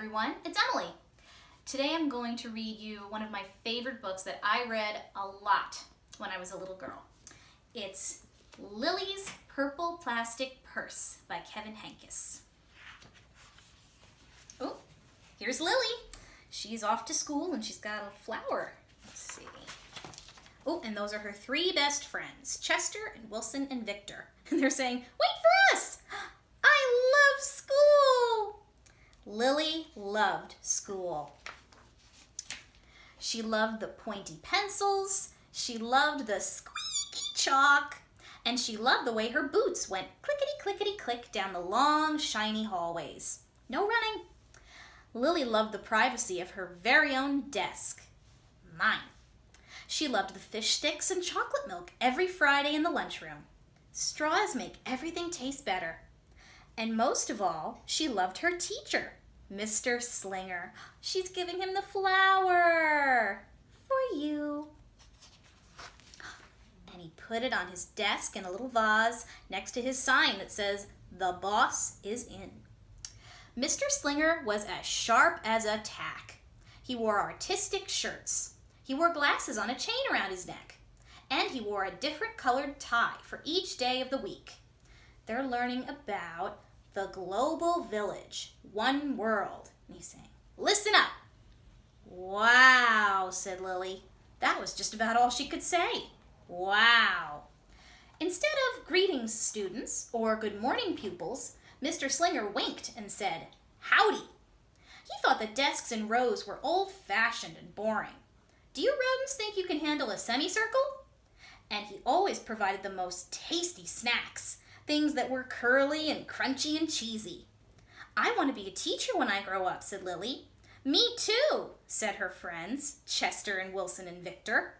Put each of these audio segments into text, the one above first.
everyone, it's Emily. Today I'm going to read you one of my favorite books that I read a lot when I was a little girl. It's Lilly's Purple Plastic Purse by Henkes. Oh, here's Lilly. She's off to school and she's got a flower. Let's see. Oh, and those are her three best friends, Chester and Wilson and Victor. And they're saying, "Wait for us! I love school!" Lilly loved school. She loved the pointy pencils, she loved the squeaky chalk, and she loved the way her boots went clickety-clickety-click down the long, shiny hallways. No running. Lilly loved the privacy of her very own desk. Mine. She loved the fish sticks and chocolate milk every Friday in the lunchroom. Straws make everything taste better. And most of all, she loved her teacher, Mr. Slinger. She's giving him the flower for you. And he put it on his desk in a little vase next to his sign that says, "The boss is in." Mr. Slinger was as sharp as a tack. He wore artistic shirts. He wore glasses on a chain around his neck. And he wore a different colored tie for each day of the week. They're learning about the global village, one world. And he's saying, "Listen up." "Wow," said Lilly. That was just about all she could say. Wow. Instead of greetings, students, or good morning, pupils, Mr. Slinger winked and said, "Howdy." He thought the desks in rows were old-fashioned and boring. Do you rodents think you can handle a semicircle? And he always provided the most tasty snacks, things that were curly and crunchy and cheesy. "I want to be a teacher when I grow up," said Lilly. "Me too," said her friends, Chester and Wilson and Victor.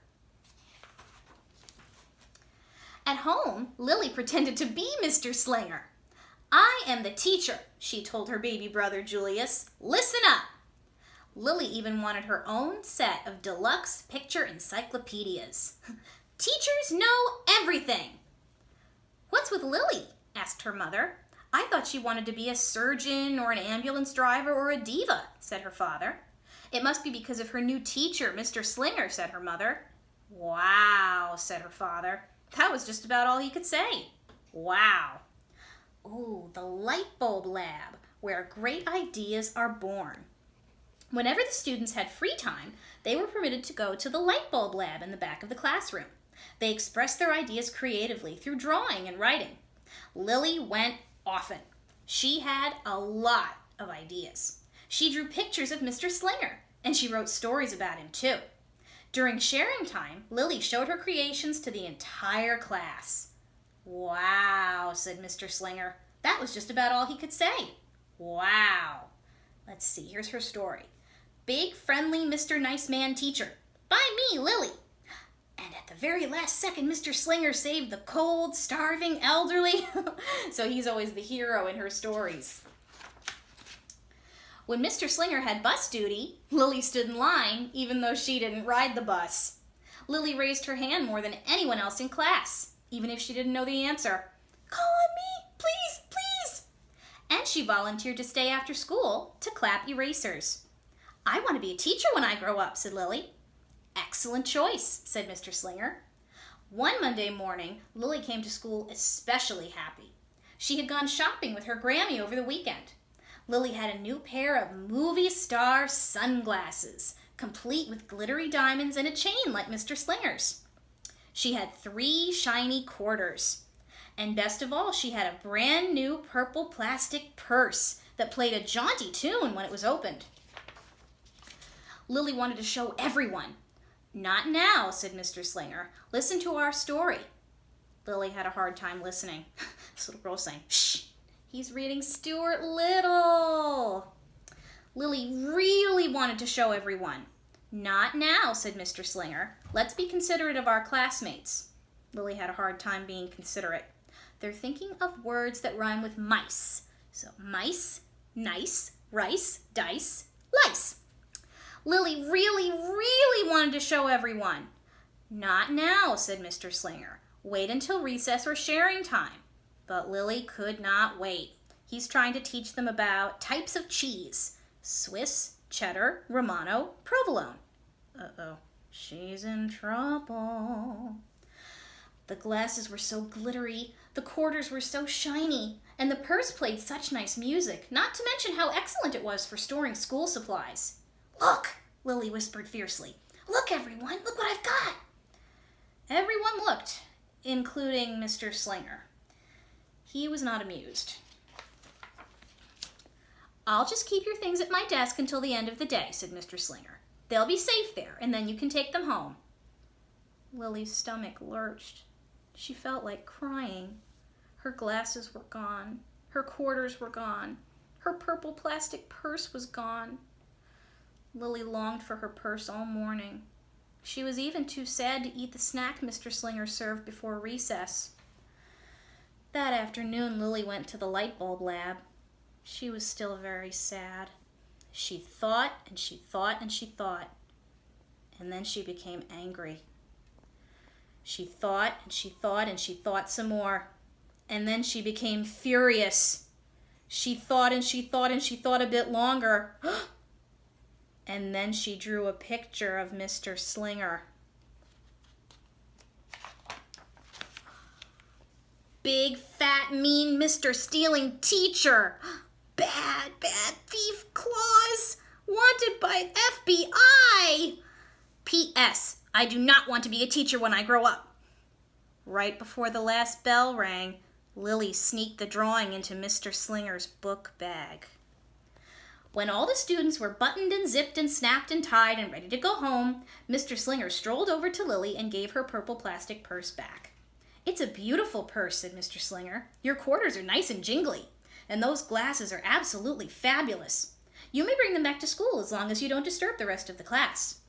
At home, Lilly pretended to be Mr. Slinger. "I am the teacher," she told her baby brother Julius. "Listen up." Lilly even wanted her own set of deluxe picture encyclopedias. Teachers know everything. "What's with Lilly?" asked her mother. "I thought she wanted to be a surgeon or an ambulance driver or a diva," said her father. "It must be because of her new teacher, Mr. Slinger," said her mother. "Wow," said her father. That was just about all he could say. Wow. Oh, the light bulb lab, where great ideas are born. Whenever the students had free time, they were permitted to go to the light bulb lab in the back of the classroom. They expressed their ideas creatively through drawing and writing. Lilly went often. She had a lot of ideas. She drew pictures of Mr. Slinger, and she wrote stories about him too. During sharing time, Lilly showed her creations to the entire class. "Wow," said Mr. Slinger. That was just about all he could say. Wow. Let's see, here's her story. "Big, friendly Mr. Nice Man teacher. By me, Lilly. And at the very last second, Mr. Slinger saved the cold, starving elderly." So he's always the hero in her stories. When Mr. Slinger had bus duty, Lilly stood in line, even though she didn't ride the bus. Lilly raised her hand more than anyone else in class, even if she didn't know the answer. "Call on me, please, please." And she volunteered to stay after school to clap erasers. "I want to be a teacher when I grow up," said Lilly. "Excellent choice," said Mr. Slinger. One Monday morning, Lilly came to school especially happy. She had gone shopping with her Grammy over the weekend. Lilly had a new pair of movie star sunglasses, complete with glittery diamonds and a chain like Mr. Slinger's. She had 3 shiny quarters. And best of all, she had a brand new purple plastic purse that played a jaunty tune when it was opened. Lilly wanted to show everyone. "Not now," said Mr. Slinger. "Listen to our story." Lilly had a hard time listening. This little girl was saying, "Shh, he's reading Stuart Little." Lilly really wanted to show everyone. "Not now," said Mr. Slinger. "Let's be considerate of our classmates." Lilly had a hard time being considerate. They're thinking of words that rhyme with mice. So mice, nice, rice, dice, lice. Lilly really wanted to show everyone. "Not now," said Mr. Slinger. "Wait until recess or sharing time." But Lilly could not wait. He's trying to teach them about types of cheese. Swiss, cheddar, Romano, provolone. Uh-oh, she's in trouble. The glasses were so glittery, the quarters were so shiny, and the purse played such nice music, not to mention how excellent it was for storing school supplies. "Look," Lily whispered fiercely. "Look, everyone, look what I've got." Everyone looked, including Mr. Slinger. He was not amused. "I'll just keep your things at my desk until the end of the day," said Mr. Slinger. "They'll be safe there, and then you can take them home." Lily's stomach lurched. She felt like crying. Her glasses were gone. Her quarters were gone. Her purple plastic purse was gone. Lily longed for her purse all morning. She was even too sad to eat the snack Mr. Slinger served before recess. That afternoon, Lily went to the light bulb lab. She was still very sad. She thought and she thought and she thought, and then she became angry. She thought and she thought and she thought some more, and then she became furious. She thought and she thought and she thought a bit longer, and then she drew a picture of Mr. Slinger. Big, fat, mean Mr. Stealing Teacher. Bad, bad thief claws. Wanted by FBI. P.S. I do not want to be a teacher when I grow up. Right before the last bell rang, Lily sneaked the drawing into Mr. Slinger's book bag. When all the students were buttoned and zipped and snapped and tied and ready to go home, Mr. Slinger strolled over to Lily and gave her purple plastic purse back. "It's a beautiful purse," said Mr. Slinger. "Your quarters are nice and jingly, and those glasses are absolutely fabulous. You may bring them back to school as long as you don't disturb the rest of the class."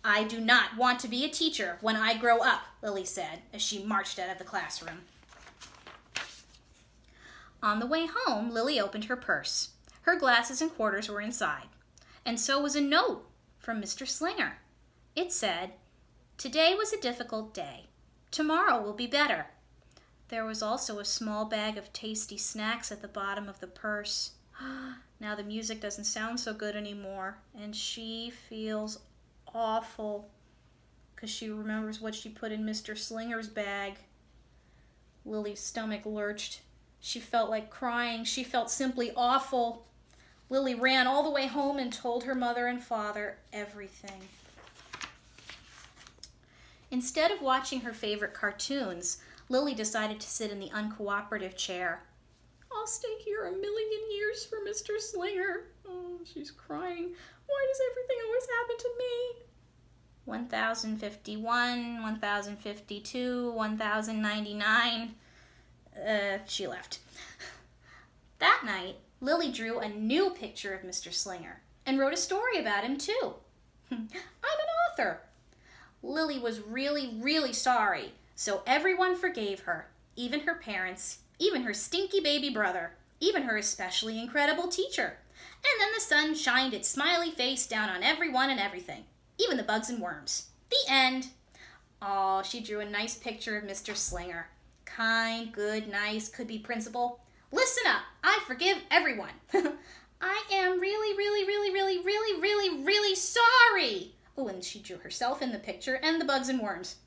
"I do not want to be a teacher when I grow up," Lily said as she marched out of the classroom. On the way home, Lily opened her purse. Her glasses and quarters were inside, and so was a note from Mr. Slinger. It said, "Today was a difficult day. Tomorrow will be better." There was also a small bag of tasty snacks at the bottom of the purse. Now the music doesn't sound so good anymore, and she feels awful because she remembers what she put in Mr. Slinger's bag. Lily's stomach lurched. She felt like crying. She felt simply awful. Lily ran all the way home and told her mother and father everything. Instead of watching her favorite cartoons, Lily decided to sit in the uncooperative chair. "I'll stay here a million years for Mr. Slinger." Oh, she's crying. "Why does everything always happen to me?" 1051, 1052, 1099. She left. That night, Lily drew a new picture of Mr. Slinger and wrote a story about him, too. "I'm an author." Lily was really, really sorry, so everyone forgave her, even her parents, even her stinky baby brother, even her especially incredible teacher. And then the sun shined its smiley face down on everyone and everything, even the bugs and worms. The end. Oh, she drew a nice picture of Mr. Slinger. Kind, good, nice, could be principal. "Listen up, I forgive everyone." "I am really, really, really, really, really, really, really sorry." Oh, and she drew herself in the picture and the bugs and worms.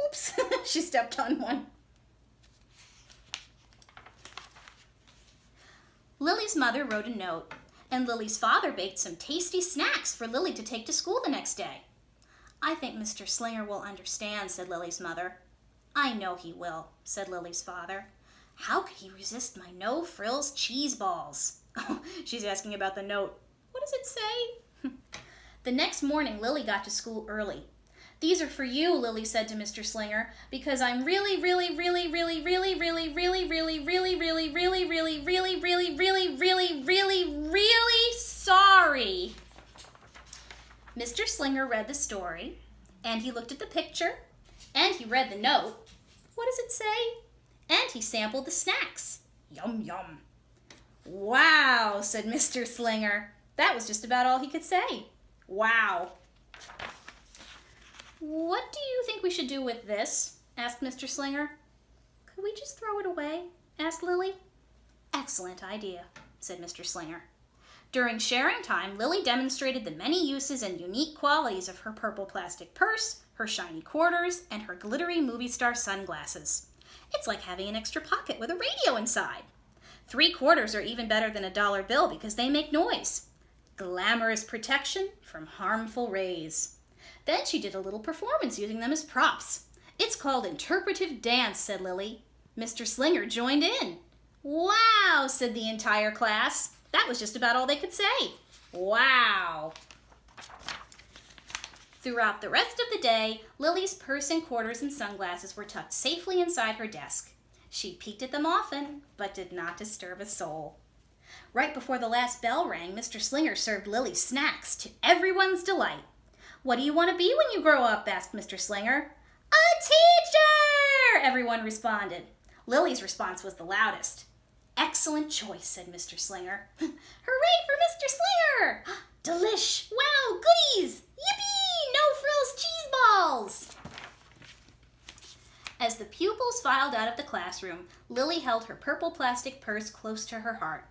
Oops, she stepped on one. Lily's mother wrote a note, and Lily's father baked some tasty snacks for Lily to take to school the next day. "I think Mr. Slinger will understand," said Lily's mother. "I know he will," said Lily's father. "How could he resist my no-frills cheese balls?" Oh, she's asking about the note. What does it say? The next morning, Lily got to school early. "These are for you," Lily said to Mr. Slinger, "because I'm really, really, really, really, really, really, really, really, really, really, really, really, really, really, really, really, really, really sorry." Mr. Slinger read the story, and he looked at the picture, and he read the note. What does it say? And he sampled the snacks. Yum, yum. "Wow," said Mr. Slinger. That was just about all he could say. Wow. "What do you think we should do with this?" asked Mr. Slinger. "Could we just throw it away?" asked Lily. "Excellent idea," said Mr. Slinger. During sharing time, Lily demonstrated the many uses and unique qualities of her purple plastic purse, her shiny quarters, and her glittery movie star sunglasses. It's like having an extra pocket with a radio inside. 3 quarters are even better than a dollar bill because they make noise. Glamorous protection from harmful rays. Then she did a little performance using them as props. It's called interpretive dance, said Lily. Mr. Slinger joined in. Wow, said the entire class. That was just about all they could say. Wow. Throughout the rest of the day, Lily's purse and quarters and sunglasses were tucked safely inside her desk. She peeked at them often, but did not disturb a soul. Right before the last bell rang, Mr. Slinger served Lily snacks to everyone's delight. What do you want to be when you grow up? Asked Mr. Slinger. A teacher! Everyone responded. Lily's response was the loudest. Excellent choice, said Mr. Slinger. Hooray for Mr. Slinger! Delish! Wow, goodies! Yippee! No frills cheese balls! As the pupils filed out of the classroom, Lily held her purple plastic purse close to her heart.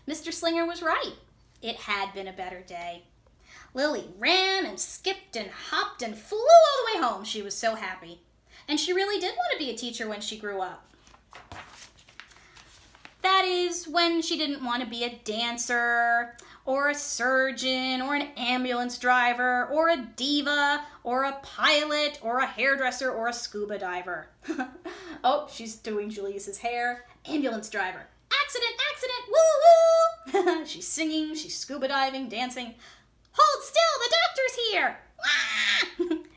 Mr. Slinger was right. It had been a better day. Lily ran and skipped and hopped and flew all the way home. She was so happy. And she really did want to be a teacher when she grew up. That is, when she didn't want to be a dancer, or a surgeon, or an ambulance driver, or a diva, or a pilot, or a hairdresser, or a scuba diver. Oh, she's doing Julius's hair. Ambulance driver. Accident, accident, woo woo! She's singing, she's scuba diving, dancing. Hold still, the doctor's here!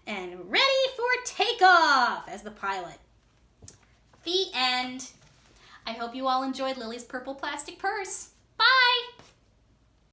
And ready for takeoff as the pilot. The end. I hope you all enjoyed Lily's purple plastic purse. Bye!